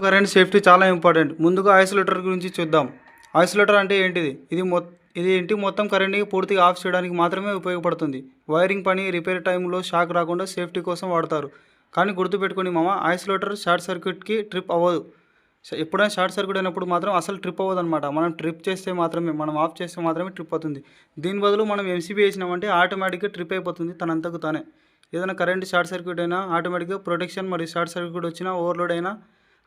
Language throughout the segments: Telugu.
కరెంట్ సేఫ్టీ చాలా ఇంపార్టెంట్. ముందుగా ఐసోలేటర్ గురించి చూద్దాం. ఐసోలేటర్ అంటే ఏంటిది? ఇది ఇంటి మొత్తం కరెంట్‌ని పూర్తిగా ఆఫ్ చేయడానికి మాత్రమే ఉపయోగపడుతుంది. వైరింగ్ పని, రిపేర్ టైంలో షాక్ రాకుండా సేఫ్టీ కోసం వాడతారు. కానీ గుర్తుపెట్టుకోండి మామ, ఐసోలేటర్ షార్ట్ సర్క్యూట్‌కి ట్రిప్ అవ్వదు. ఎప్పుడైనా షార్ట్ సర్క్యూట్ అయినప్పుడు మాత్రం అసలు ట్రిప్ అవ్వదనమాట. మనం ట్రిప్ చేస్తే మాత్రమే, మనం ఆఫ్ చేస్తే మాత్రమే ట్రిప్ అవుతుంది. దీని బదులు మనం ఎంసీబీ ఏసినామంటే ఆటోమేటిక్‌గా ట్రిప్ అయిపోతుంది తనంతకు తానే. ఏదైనా కరెంట్ షార్ట్ సర్క్యూట్ అయినా ఆటోమేటిక్‌గా ప్రొటెక్షన్ మరియు షార్ట్ సర్క్యూట్ వచ్చినా, ఓవర్‌లోడ్ అయినా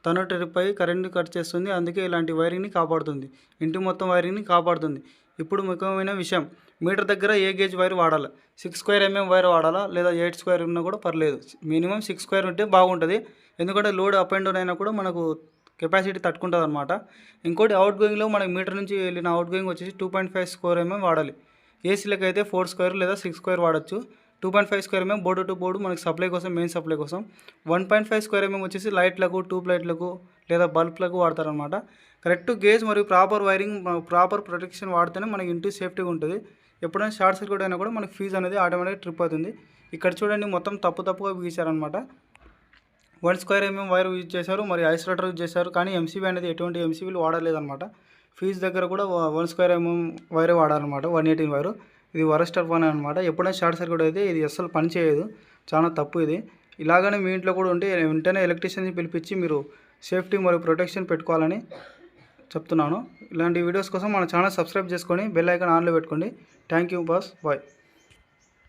తను ట్రిప్ అయ్యి కరెంట్‌ని కట్ చేస్తుంది. అందుకే ఇలాంటి వైరింగ్‌ని కాపాడుతుంది. ఇంటి మొత్తం వైరింగ్‌ని కాపాడుతుంది. ఇప్పుడు ముఖ్యమైన విషయం, మీటర్ దగ్గర ఏ గేజ్ వైర్ వాడాలి? 6 స్క్వేర్ ఎంఎం వైర్ వాడాలా? లేదా 8 స్క్వేర్ ఉన్నా కూడా పర్లేదు. మినిమం 6 స్క్వేర్ ఉంటే బాగుంటుంది. ఎందుకంటే లోడ్ అప్ అండ్ డౌన్ అయినా కూడా మనకు కెపాసిటీ తట్టుకుంటుందన్నమాట. ఇంకోటి అవుట్ గోయింగ్‌లో మనకి మీటర్ నుంచి వెళ్ళిన అవుట్ గోయింగ్ వచ్చేసి 2.5 స్క్వేర్ ఎంఎం వాడాలి. ఏసీలకి అయితే 4 స్క్వేర్ లేదా 6 స్క్వేర్ వాడచ్చు. 2.5 square MM board to board మనకి సప్లై కోసం, మెయిన్ సప్లై కోసం. 1.5 స్క్వేర్ ఎంఎం వచ్చేసి లైట్లకు, ట్యూబ్ లైట్లకు లేదా బల్బ్లకు వాడతారనమాట. కరెక్ట్ గేజ్ మరియు ప్రాపర్ వైరింగ్, ప్రాపర్ ప్రొటెక్షన్ వాడితేనే మనకి ఇంటి సేఫ్టీగా ఉంటుంది. ఎప్పుడైనా షార్ట్ సర్క్యూట్ అయినా కూడా మనకి ఫీజ్ అనేది ఆటోమేటిక్గా ట్రిప్ అవుతుంది. ఇక్కడ చూడండి, మొత్తం తప్పుగా గీశారనమాట. 1 స్క్వేర్ ఎంఎం వైర్ యూజ్ చేశారు, మరియు ఐసోలేటర్ యూజ్ చేశారు. కానీ ఎంసీబీ అనేది ఎటువంటి ఎంసీబీలు వాడలేదన్నమాట. ఫీజ్ దగ్గర కూడా 1 స్క్వేర్ ఎంఎం వైరే వాడారనమాట, 118 వైరు. ఇది వరస్టర్ పని అనమాట. ఎప్పుడైనా షార్ట్ సర్క్యూట్ అయితే ఇది అస్సలు పని చేయదు. చాలా తప్పు ఇది. ఇలాగనే మీ ఇంట్లో కూడా ఉంటే వెంటనే ఎలక్ట్రీషియన్ని పిలిపించి మీరు సేఫ్టీ మరియు ప్రొటెక్షన్ పెట్టుకోవాలని చెప్తున్నాను. ఇలాంటి వీడియోస్ కోసం మన ఛానల్ సబ్స్క్రైబ్ చేసుకొని బెల్ ఐకాన్ ఆన్లో పెట్టుకోండి. Thank you boss, bye.